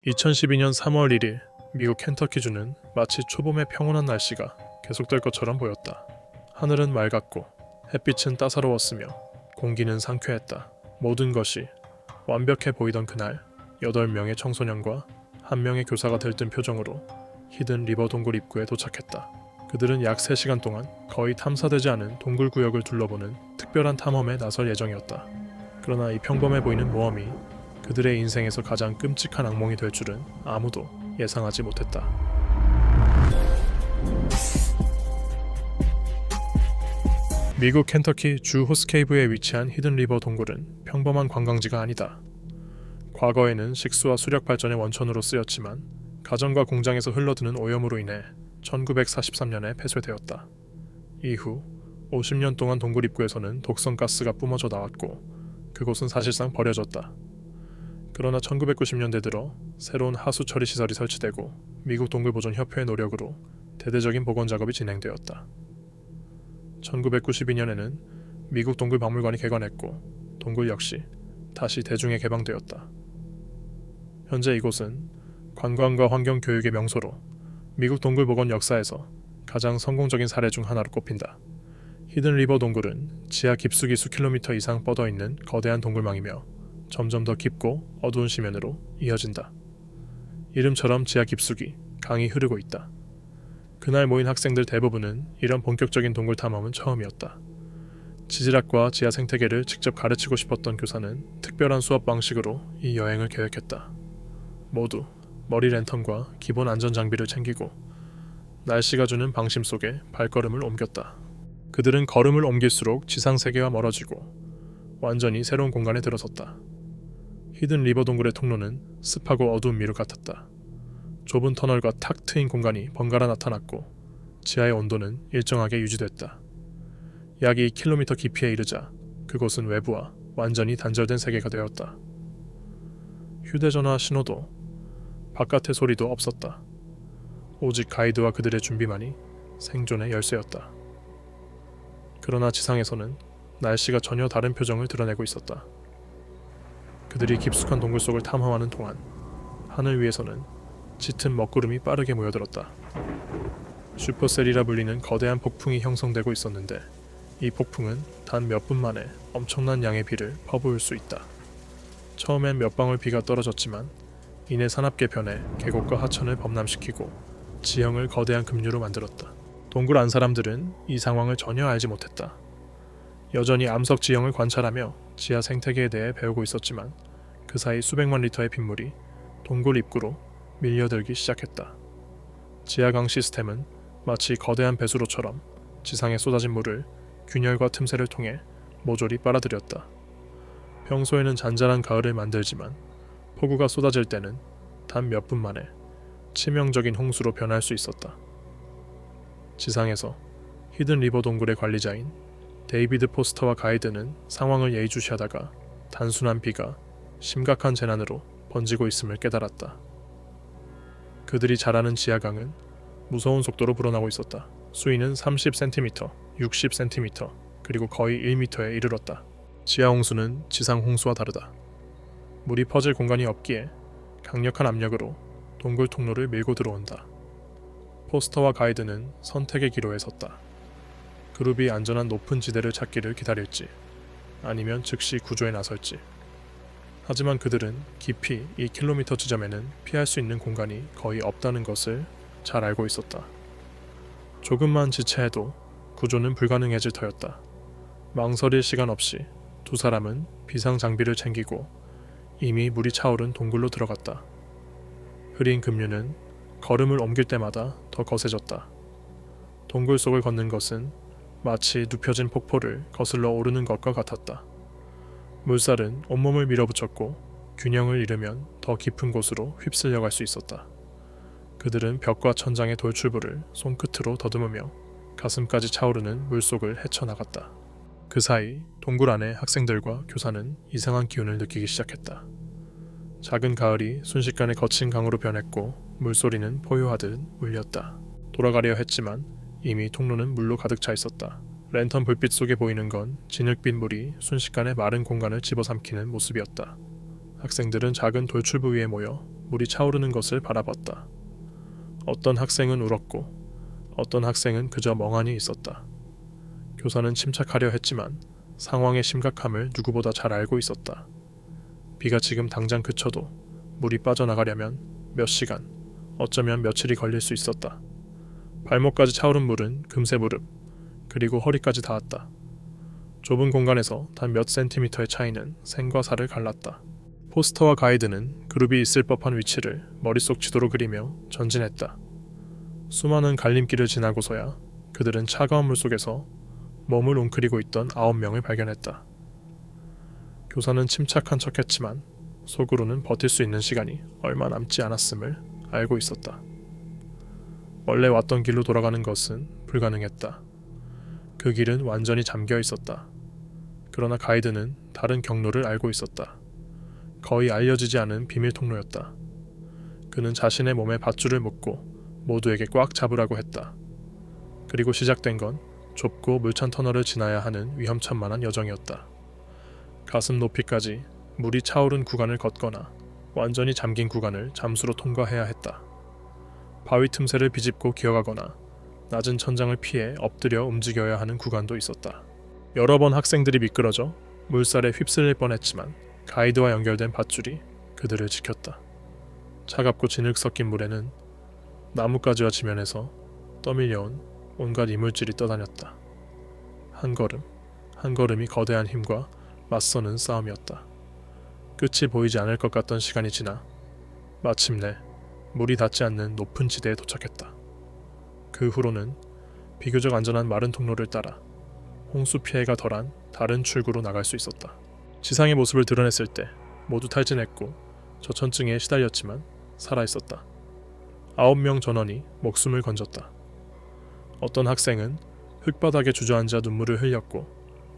2012년 3월 1일 미국 켄터키주는 마치 초봄의 평온한 날씨가 계속될 것처럼 보였다. 하늘은 맑았고 햇빛은 따사로웠으며 공기는 상쾌했다. 모든 것이 완벽해 보이던 그날 8명의 청소년과 1명의 교사가 들뜬 표정으로 히든 리버 동굴 입구에 도착했다. 그들은 약 3시간 동안 거의 탐사되지 않은 동굴 구역을 둘러보는 특별한 탐험에 나설 예정이었다. 그러나 이 평범해 보이는 모험이 그들의 인생에서 가장 끔찍한 악몽이 될 줄은 아무도 예상하지 못했다. 미국 켄터키 주 호스케이브에 위치한 히든 리버 동굴은 평범한 관광지가 아니다. 과거에는 식수와 수력 발전의 원천으로 쓰였지만 가정과 공장에서 흘러드는 오염으로 인해 1943년에 폐쇄되었다. 이후 50년 동안 동굴 입구에서는 독성 가스가 뿜어져 나왔고 그곳은 사실상 버려졌다. 그러나 1990년대 들어 새로운 하수 처리 시설이 설치되고 미국 동굴보존협회의 노력으로 대대적인 복원 작업이 진행되었다. 1992년에는 미국 동굴박물관이 개관했고 동굴 역시 다시 대중에 개방되었다. 현재 이곳은 관광과 환경교육의 명소로 미국 동굴복원 역사에서 가장 성공적인 사례 중 하나로 꼽힌다. 히든 리버 동굴은 지하 깊숙이 수킬로미터 이상 뻗어있는 거대한 동굴망이며 점점 더 깊고 어두운 시면으로 이어진다. 이름처럼 지하 깊숙이 강이 흐르고 있다. 그날 모인 학생들 대부분은 이런 본격적인 동굴 탐험은 처음이었다. 지질학과 지하 생태계를 직접 가르치고 싶었던 교사는 특별한 수업 방식으로 이 여행을 계획했다. 모두 머리 랜턴과 기본 안전 장비를 챙기고 날씨가 주는 방심 속에 발걸음을 옮겼다. 그들은 걸음을 옮길수록 지상 세계와 멀어지고 완전히 새로운 공간에 들어섰다. 히든 리버 동굴의 통로는 습하고 어두운 미로 같았다. 좁은 터널과 탁 트인 공간이 번갈아 나타났고 지하의 온도는 일정하게 유지됐다. 약 2km 깊이에 이르자 그곳은 외부와 완전히 단절된 세계가 되었다. 휴대전화 신호도 바깥의 소리도 없었다. 오직 가이드와 그들의 준비만이 생존의 열쇠였다. 그러나 지상에서는 날씨가 전혀 다른 표정을 드러내고 있었다. 그들이 깊숙한 동굴 속을 탐험하는 동안 하늘 위에서는 짙은 먹구름이 빠르게 모여들었다. 슈퍼셀이라 불리는 거대한 폭풍이 형성되고 있었는데 이 폭풍은 단 몇 분 만에 엄청난 양의 비를 퍼부을 수 있다. 처음엔 몇 방울 비가 떨어졌지만 이내 사납게 변해 계곡과 하천을 범람시키고 지형을 거대한 급류로 만들었다. 동굴 안 사람들은 이 상황을 전혀 알지 못했다. 여전히 암석 지형을 관찰하며 지하 생태계에 대해 배우고 있었지만 그 사이 수백만 리터의 빗물이 동굴 입구로 밀려들기 시작했다. 지하강 시스템은 마치 거대한 배수로처럼 지상에 쏟아진 물을 균열과 틈새를 통해 모조리 빨아들였다. 평소에는 잔잔한 가을을 만들지만 폭우가 쏟아질 때는 단 몇 분 만에 치명적인 홍수로 변할 수 있었다. 지상에서 히든 리버 동굴의 관리자인 데이비드 포스터와 가이드는 상황을 예의주시하다가 단순한 비가 심각한 재난으로 번지고 있음을 깨달았다. 그들이 잘 아는 지하강은 무서운 속도로 불어나고 있었다. 수위는 30cm, 60cm, 그리고 거의 1m에 이르렀다. 지하 홍수는 지상 홍수와 다르다. 물이 퍼질 공간이 없기에 강력한 압력으로 동굴 통로를 밀고 들어온다. 포스터와 가이드는 선택의 기로에 섰다. 그룹이 안전한 높은 지대를 찾기를 기다릴지 아니면 즉시 구조에 나설지. 하지만 그들은 깊이 2km 지점에는 피할 수 있는 공간이 거의 없다는 것을 잘 알고 있었다. 조금만 지체해도 구조는 불가능해질 터였다. 망설일 시간 없이 두 사람은 비상 장비를 챙기고 이미 물이 차오른 동굴로 들어갔다. 흐린 급류는 걸음을 옮길 때마다 더 거세졌다. 동굴 속을 걷는 것은 마치 눕혀진 폭포를 거슬러 오르는 것과 같았다. 물살은 온몸을 밀어붙였고 균형을 잃으면 더 깊은 곳으로 휩쓸려 갈 수 있었다. 그들은 벽과 천장의 돌출부를 손끝으로 더듬으며 가슴까지 차오르는 물속을 헤쳐나갔다. 그 사이 동굴 안의 학생들과 교사는 이상한 기운을 느끼기 시작했다. 작은 가을이 순식간에 거친 강으로 변했고 물소리는 포효하듯 울렸다. 돌아가려 했지만 이미 통로는 물로 가득 차 있었다. 랜턴 불빛 속에 보이는 건 진흙빛 물이 순식간에 마른 공간을 집어삼키는 모습이었다. 학생들은 작은 돌출부 위에 모여 물이 차오르는 것을 바라봤다. 어떤 학생은 울었고 어떤 학생은 그저 멍하니 있었다. 교사는 침착하려 했지만 상황의 심각함을 누구보다 잘 알고 있었다. 비가 지금 당장 그쳐도 물이 빠져나가려면 몇 시간, 어쩌면 며칠이 걸릴 수 있었다. 발목까지 차오른 물은 금세 무릎, 그리고 허리까지 닿았다. 좁은 공간에서 단 몇 센티미터의 차이는 생과 사를 갈랐다. 포스터와 가이드는 그룹이 있을 법한 위치를 머릿속 지도로 그리며 전진했다. 수많은 갈림길을 지나고서야 그들은 차가운 물속에서 몸을 웅크리고 있던 9명을 발견했다. 교사는 침착한 척했지만 속으로는 버틸 수 있는 시간이 얼마 남지 않았음을 알고 있었다. 원래 왔던 길로 돌아가는 것은 불가능했다. 그 길은 완전히 잠겨 있었다. 그러나 가이드는 다른 경로를 알고 있었다. 거의 알려지지 않은 비밀 통로였다. 그는 자신의 몸에 밧줄을 묶고 모두에게 꽉 잡으라고 했다. 그리고 시작된 건 좁고 물찬 터널을 지나야 하는 위험천만한 여정이었다. 가슴 높이까지 물이 차오른 구간을 걷거나 완전히 잠긴 구간을 잠수로 통과해야 했다. 바위 틈새를 비집고 기어가거나 낮은 천장을 피해 엎드려 움직여야 하는 구간도 있었다. 여러 번 학생들이 미끄러져 물살에 휩쓸릴 뻔했지만 가이드와 연결된 밧줄이 그들을 지켰다. 차갑고 진흙 섞인 물에는 나뭇가지와 지면에서 떠밀려온 온갖 이물질이 떠다녔다. 한 걸음, 한 걸음이 거대한 힘과 맞서는 싸움이었다. 끝이 보이지 않을 것 같던 시간이 지나 마침내 물이 닿지 않는 높은 지대에 도착했다. 그 후로는 비교적 안전한 마른 통로를 따라 홍수 피해가 덜한 다른 출구로 나갈 수 있었다. 지상의 모습을 드러냈을 때 모두 탈진했고 저천증에 시달렸지만 살아있었다. 9명 전원이 목숨을 건졌다. 어떤 학생은 흙바닥에 주저앉아 눈물을 흘렸고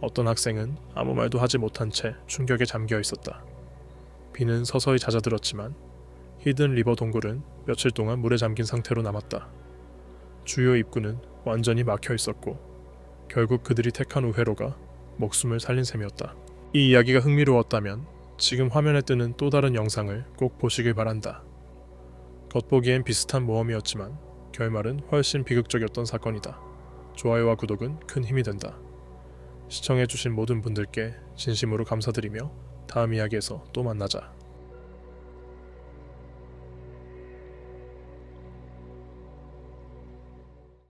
어떤 학생은 아무 말도 하지 못한 채 충격에 잠겨 있었다. 비는 서서히 잦아들었지만 히든 리버 동굴은 며칠 동안 물에 잠긴 상태로 남았다. 주요 입구는 완전히 막혀 있었고 결국 그들이 택한 우회로가 목숨을 살린 셈이었다. 이 이야기가 흥미로웠다면 지금 화면에 뜨는 또 다른 영상을 꼭 보시길 바란다. 겉보기엔 비슷한 모험이었지만 결말은 훨씬 비극적이었던 사건이다. 좋아요와 구독은 큰 힘이 된다. 시청해주신 모든 분들께 진심으로 감사드리며 다음 이야기에서 또 만나자.